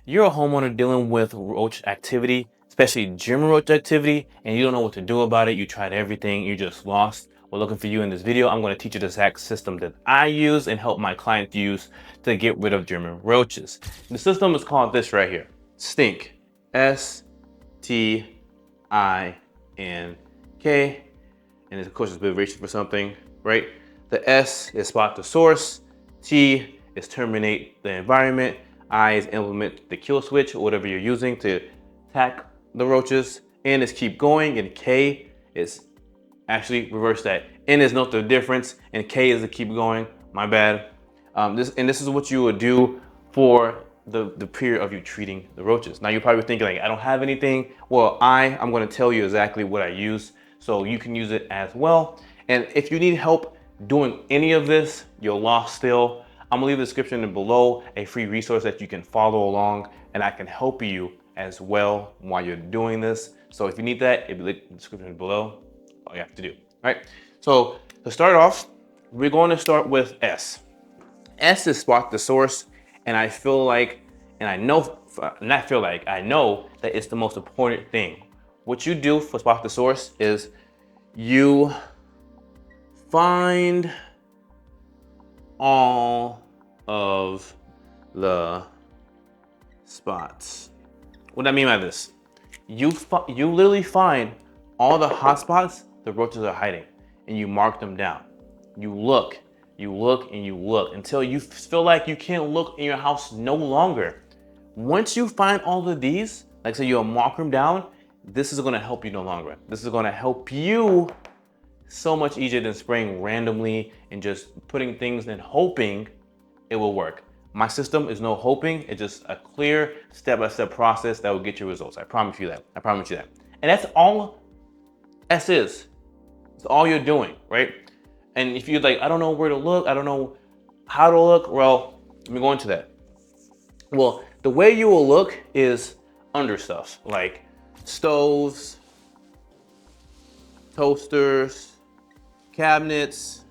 You're a homeowner dealing with roach activity, especially German roach activity, and you don't know what to do about it. You tried everything, you're just lost. We're looking for you in this video. I'm going to teach you the exact system that I use and help my clients use to get rid of German roaches. The system is called this right here, Stink. S-T-I-N-K. And of course, it's abbreviation for something, right? The S is spot the source. T is terminate the environment. I is implement the kill switch, or whatever you're using to attack the roaches. N is keep going, and K is actually reverse that. N is note the difference, and K is to keep going. My bad. This is what you would do for the period of you treating the roaches. Now you're probably thinking like, I don't have anything. Well, I'm going to tell you exactly what I use so you can use it as well. And if you need help doing any of this, you're lost still, I'm gonna leave the description below a free resource that you can follow along, and I can help you as well while you're doing this. So if you need that, it'll be in the description below. All you have to do, all right? So to start off, we're going to start with S. S is spot the source, and I feel like, and I know, not feel like, I know that it's the most important thing. What you do for spot the source is you find all of the spots. What do I mean by this? You literally find all the hot spots the roaches are hiding, and you mark them down. You look, and you look until you feel like you can't look in your house no longer. Once you find all of these, like say you'll mark them down, this is gonna help you no longer. This is gonna help you so much easier than spraying randomly and just putting things and hoping it will work. My system is no hoping, it's just a clear step-by-step process that will get you results. I promise you that. I promise you that. And that's all S is. It's all you're doing, right? And if you're like, I don't know where to look, I don't know how to look, well, let me go into that. Well, the way you will look is under stuff like stoves, toasters, cabinets,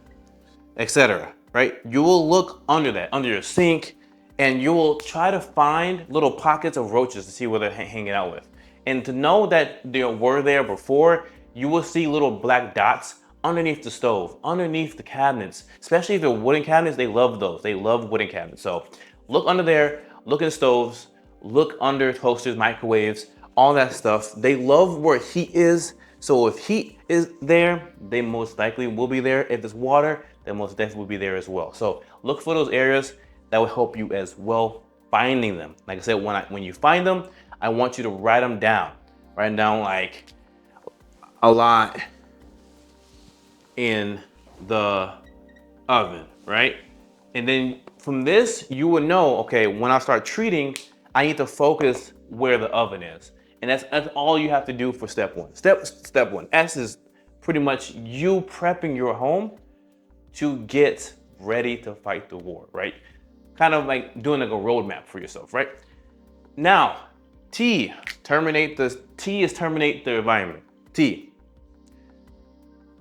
etc. Right? You will look under that, under your sink, and you will try to find little pockets of roaches to see where they're hanging out with. And to know that they were there before, you will see little black dots underneath the stove, underneath the cabinets. Especially if they're wooden cabinets, they love those. They love wooden cabinets. So look under there, look at stoves, look under toasters, microwaves, all that stuff. They love where heat is. So if heat is there, they most likely will be there. If there's water, they most definitely will be there as well. So look for those areas that will help you as well finding them. Like I said, when you find them, I want you to write them down. Write them down like a lot in the oven, right? And then from this, you will know, okay, when I start treating, I need to focus where the oven is. And that's all you have to do for step one. Step one. S is pretty much you prepping your home to get ready to fight the war, right? Kind of like doing like a roadmap for yourself, right? Now, T is terminate the environment. T.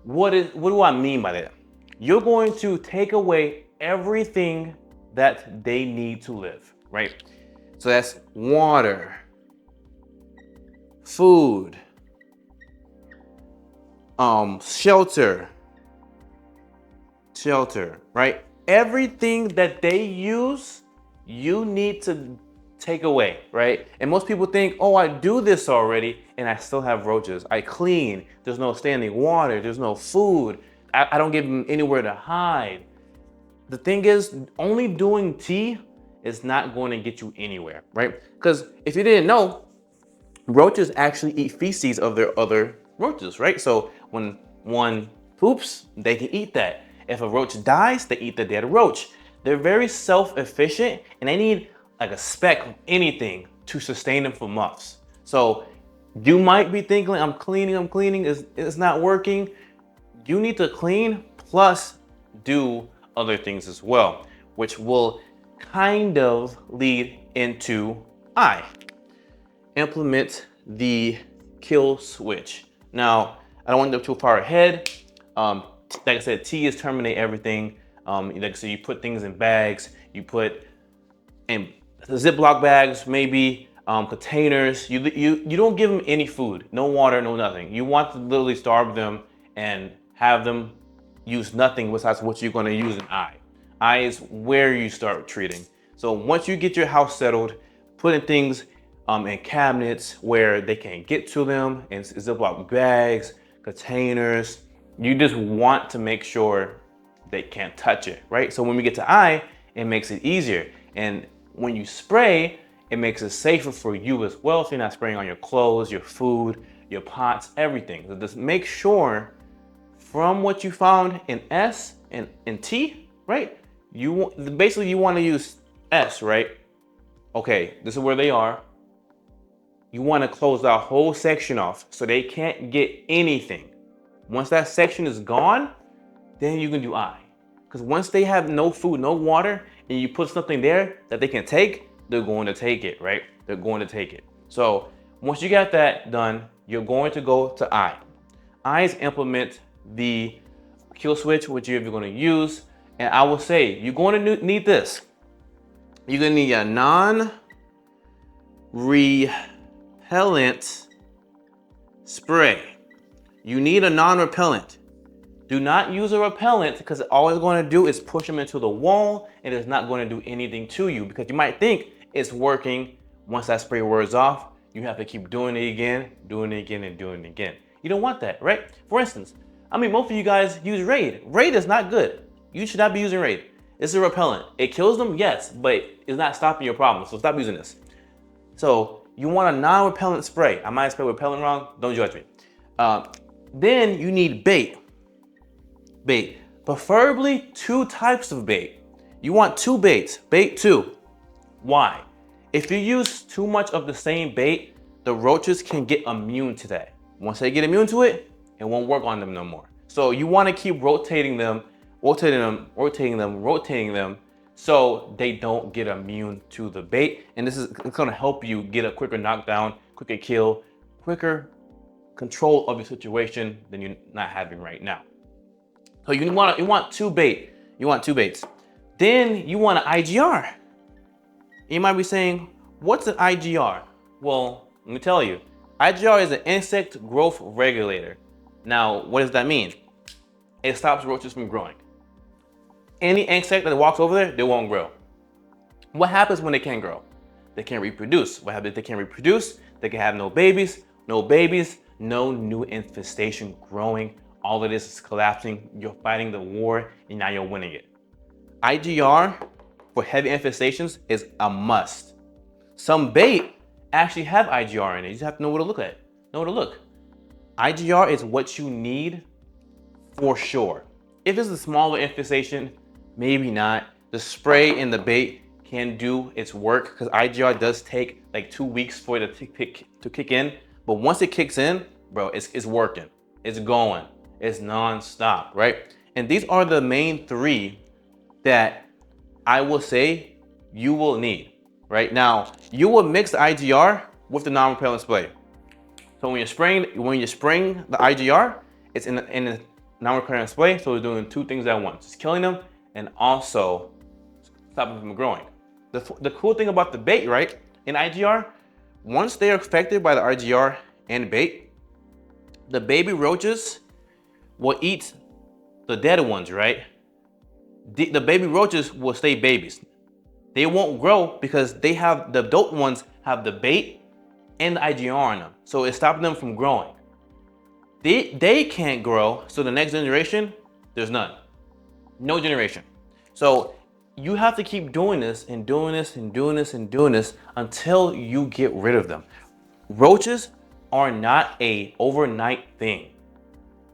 What do I mean by that? You're going to take away everything that they need to live, right? So that's water, food, shelter, right? Everything that they use, you need to take away, right? And most people think, oh, I do this already and I still have roaches. I clean, there's no standing water, there's no food. I don't give them anywhere to hide. The thing is, only doing T is not going to get you anywhere, right? Because if you didn't know, roaches actually eat feces of their other roaches, right? So when one poops, they can eat that. If a roach dies, they eat the dead roach. They're very self-efficient and they need like a speck of anything to sustain them for months. So you might be thinking, I'm cleaning, it's not working. You need to clean plus do other things as well, which will kind of lead into I. Implement the kill switch. Now, I don't want to go too far ahead. Like I said, T is terminate everything. Like so you put things in bags, you put in the Ziploc bags, maybe containers. You don't give them any food, no water, no nothing. You want to literally starve them and have them use nothing besides what you're going to use an eye. Eye is where you start treating. So once you get your house settled, putting things in cabinets where they can't get to them, in Ziploc bags, containers, you just want to make sure they can't touch it, right? So when we get to eye, it makes it easier. And when you spray, it makes it safer for you as well. So you're not spraying on your clothes, your food, your pots, everything. So just make sure from what you found in S and in T, right? Basically you want to use S, right? Okay, this is where they are. You want to close that whole section off so they can't get anything. Once that section is gone, then you can do I. Because once they have no food, no water, and you put something there that they can take, they're going to take it, right? They're going to take it. So once you got that done, you're going to go to I. I's implement the kill switch, which you're going to use. And I will say, you're going to need this. You're going to need a non-repellent spray. You need a non-repellent. Do not use a repellent because all it's going to do is push them into the wall and it's not going to do anything to you because you might think it's working. Once that spray wears off, you have to keep doing it again, doing it again, and doing it again. You don't want that, right? For instance, I mean, most of you guys use Raid. Raid is not good. You should not be using Raid. It's a repellent. It kills them, yes, but it's not stopping your problem. So stop using this. So you want a non-repellent spray. I might spell repellent wrong. Don't judge me. Then you need bait. Bait, preferably 2 types of bait. You want 2 baits, bait 2. Why? If you use too much of the same bait, the roaches can get immune to that. Once they get immune to it, it won't work on them no more. So you want to keep rotating them, so they don't get immune to the bait. And it's going to help you get a quicker knockdown, quicker kill, quicker control of your situation than you're not having right now. So you want 2 bait. You want 2 baits. Then you want an IGR. You might be saying, what's an IGR? Well, let me tell you. IGR is an insect growth regulator. Now, what does that mean? It stops roaches from growing. Any insect that walks over there, they won't grow. What happens when they can't grow? They can't reproduce. What happens if they can't reproduce? They can have no babies, no new infestation growing. All of this is collapsing. You're fighting the war and now you're winning it. IGR for heavy infestations is a must. Some bait actually have IGR in it. You just have to know where to look at. IGR is what you need for sure. If it's a smaller infestation, maybe not. The spray and the bait can do its work because IGR does take like 2 weeks for it to kick in. But once it kicks in, bro, it's working. It's going. It's non-stop, right? And these are the main 3 that I will say you will need, right? Now, you will mix the IGR with the non-repellent spray. So when you're spraying the IGR, it's in the non-repellent spray, so we're doing 2 things at once. It's killing them and also stopping them from growing. The cool thing about the bait, right, in IGR, once they are affected by the IGR and bait, the baby roaches will eat the dead ones, right? The baby roaches will stay babies. They won't grow because the adult ones have the bait and the IGR on them. So it stops them from growing. They can't grow, so the next generation, there's none. No generation. So you have to keep doing this and doing this and doing this and doing this until you get rid of them. Roaches are not a overnight thing.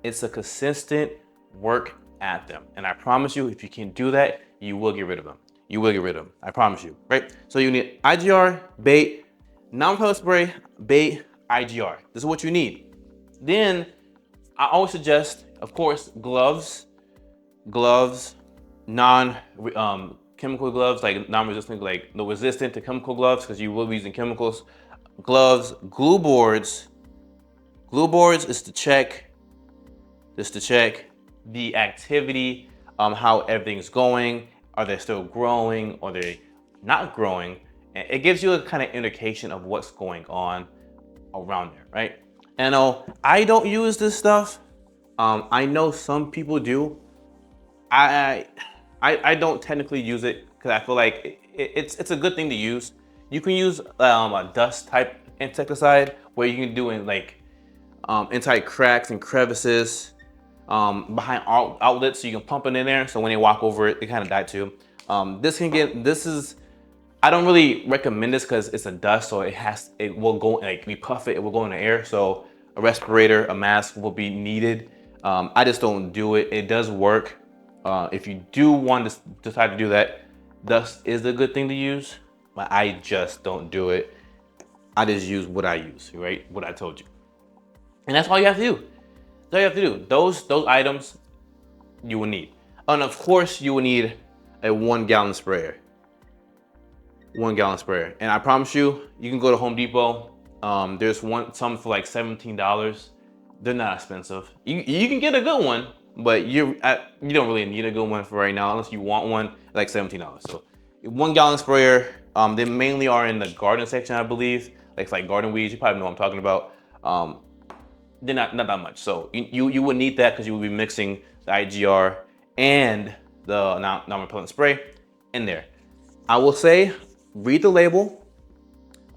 It's a consistent work at them. And I promise you, if you can do that, you will get rid of them. You will get rid of them. I promise you, right? So you need IGR, bait, non-repellent spray, bait, IGR. This is what you need. Then I always suggest, of course, gloves, non-chemical gloves, like non-resistant, like no resistant to chemical gloves, because you will be using chemicals. Gloves, glue boards. Glue boards is to check the activity, how everything's going. Are they still growing? Are they not growing? It gives you a kind of indication of what's going on around there, right? And I don't use this stuff. I know some people do. I don't technically use it because I feel like it's a good thing to use. You can use a dust type insecticide where you can do in like inside cracks and crevices, behind outlets, so you can pump it in there. So when they walk over it, they kind of die too. I don't really recommend this because it's a dust, so it will go, like we puff it, it will go in the air. So a respirator, a mask will be needed. I just don't do it. It does work. If you do want to decide to do that, dust is a good thing to use, but I just don't do it. I just use what I use, right? What I told you. And that's all you have to do. That's all you have to do. Those items you will need. And of course you will need a 1 gallon sprayer. 1 gallon sprayer. And I promise you, you can go to Home Depot. There's some for like $17. They're not expensive. You can get a good one, but you don't really need a good one for right now unless you want one, like $17. So 1 gallon sprayer. They mainly are in the garden section, I believe. Like garden weeds. You probably know what I'm talking about. They're not that much. So you would need that because you will be mixing the IGR and the non-repellent spray in there. I will say, read the label.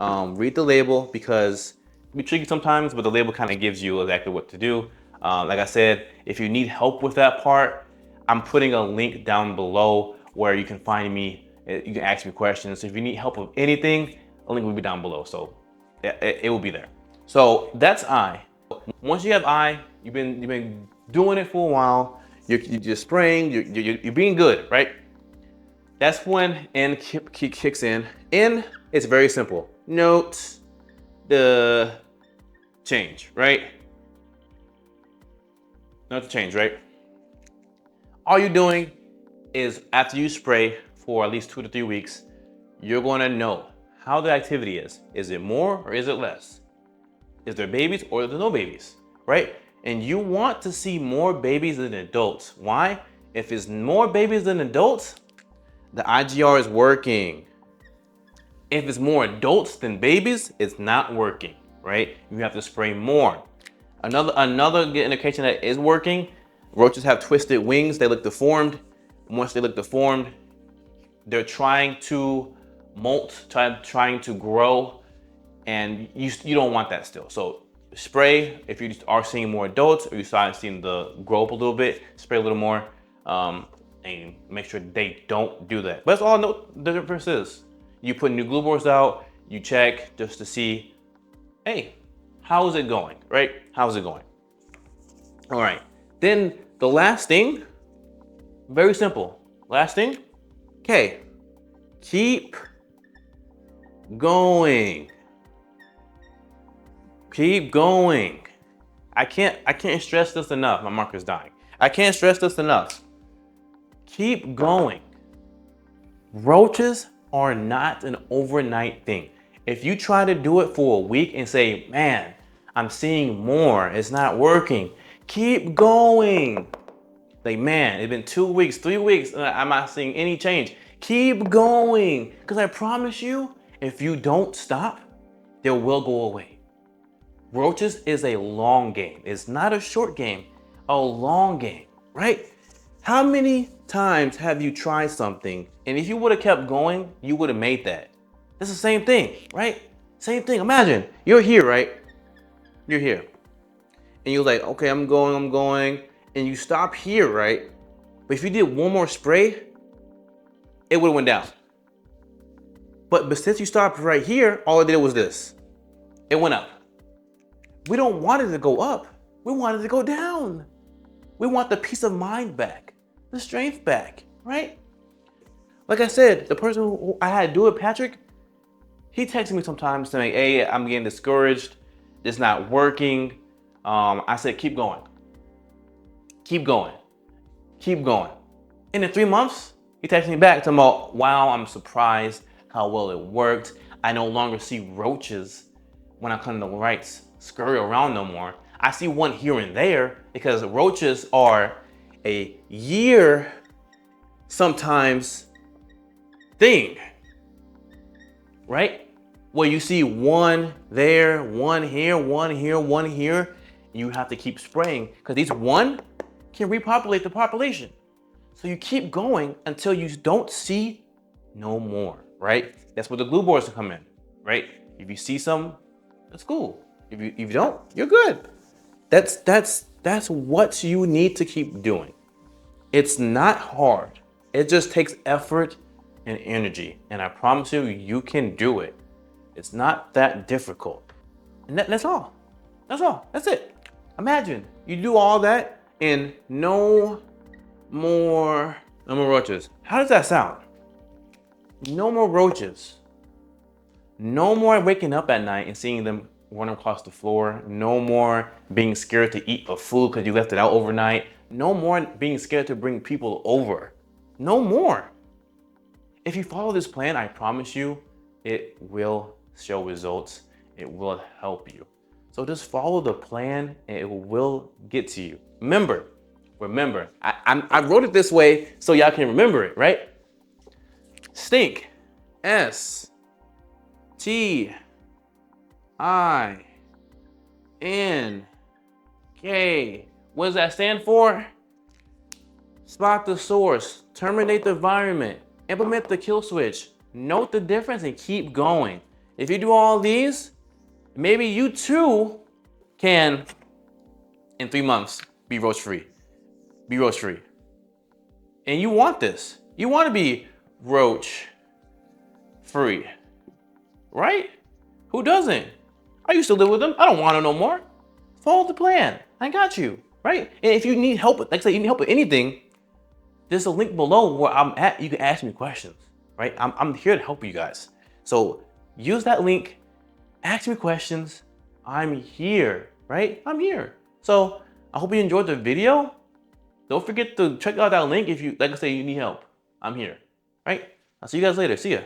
Read the label because it can be tricky sometimes, but the label kind of gives you exactly what to do. Like I said, if you need help with that part, I'm putting a link down below where you can find me. You can ask me questions. So if you need help with anything, a link will be down below. So it will be there. So that's eye. Once you have eye, you've been doing it for a while. You're spraying. You're being good, right? That's when N kicks in. N is very simple. Note the change, right? Note the change, right? All you're doing is after you spray for at least 2 to 3 weeks, you're going to know how the activity is. Is it more or is it less? Is there babies or is there no babies, right? And you want to see more babies than adults. Why? If it's more babies than adults, the IGR is working. If it's more adults than babies, it's not working, right? You have to spray more. Another good indication that is working, roaches have twisted wings. They look deformed. Once they look deformed, they're trying to molt, trying to grow, and you don't want that still. So spray if you are seeing more adults or you start seeing the grow up a little bit, spray a little more. And make sure they don't do that. But that's all the difference is. You put new glue boards out, you check just to see, hey, how is it going, right? How's it going? All right, then the last thing, very simple. Last thing, okay, keep going. Keep going. I can't stress this enough. My marker's dying. I can't stress this enough. Keep going. Roaches are not an overnight thing. If you try to do it for a week and say, man, I'm seeing more, it's not working, keep going. Like, man, it's been 2 weeks, 3 weeks, and I'm not seeing any change. Keep going, because I promise you, if you don't stop, they will go away. Roaches is a long game. It's not a short game, a long game, right? How many times have you tried something and if you would have kept going, you would have made that? It's the same thing, right? Same thing. Imagine you're here, right? You're here. And you're like, okay, I'm going. And you stop here, right? But if you did one more spray, it would have went down. But since you stopped right here, all it did was this. It went up. We don't want it to go up. We want it to go down. We want the peace of mind back, the strength back, right? Like I said, the person who I had to do it, Patrick, he texted me sometimes saying, hey, I'm getting discouraged. It's not working. I said, keep going. Keep going. Keep going. And in 3 months, he texted me back talking about, wow, I'm surprised how well it worked. I no longer see roaches when I come to the rights scurry around no more. I see one here and there because roaches are a year sometimes thing. right? Where you see one there, one here, one here, one here. You have to keep spraying because each one can repopulate the population. So you keep going until you don't see no more, right? That's where the glue boards come in, right? If you see some, that's cool. If you don't, you're good. That's what you need to keep doing. It's not hard. It just takes effort and energy. And I promise you, you can do it. It's not that difficult. And that's all. That's all. That's it. Imagine you do all that and no more roaches. How does that sound? No more roaches. No more waking up at night and seeing them run across the floor. No more being scared to eat a food because you left it out overnight. No more being scared to bring people over. No more. If you follow this plan, I promise you, it will show results. It will help you. So just follow the plan and it will get to you. Remember, I wrote it this way so y'all can remember it, right? Stink, S-T-I-N-K. What does that stand for? Spot the source, terminate the environment, implement the kill switch, note the difference and keep going. If you do all these, maybe you too can, in 3 months, be roach free. Be roach free. And you want this. You want to be roach free, right? Who doesn't? I used to live with them. I don't want to no more. Follow the plan. I got you, right? And if you need help, like I say, you need help with anything, there's a link below where I'm at. You can ask me questions, right? I'm here to help you guys. So use that link, ask me questions. I'm here, right? I'm here. So I hope you enjoyed the video. Don't forget to check out that link if you, like I say, you need help. I'm here, right? I'll see you guys later. See ya.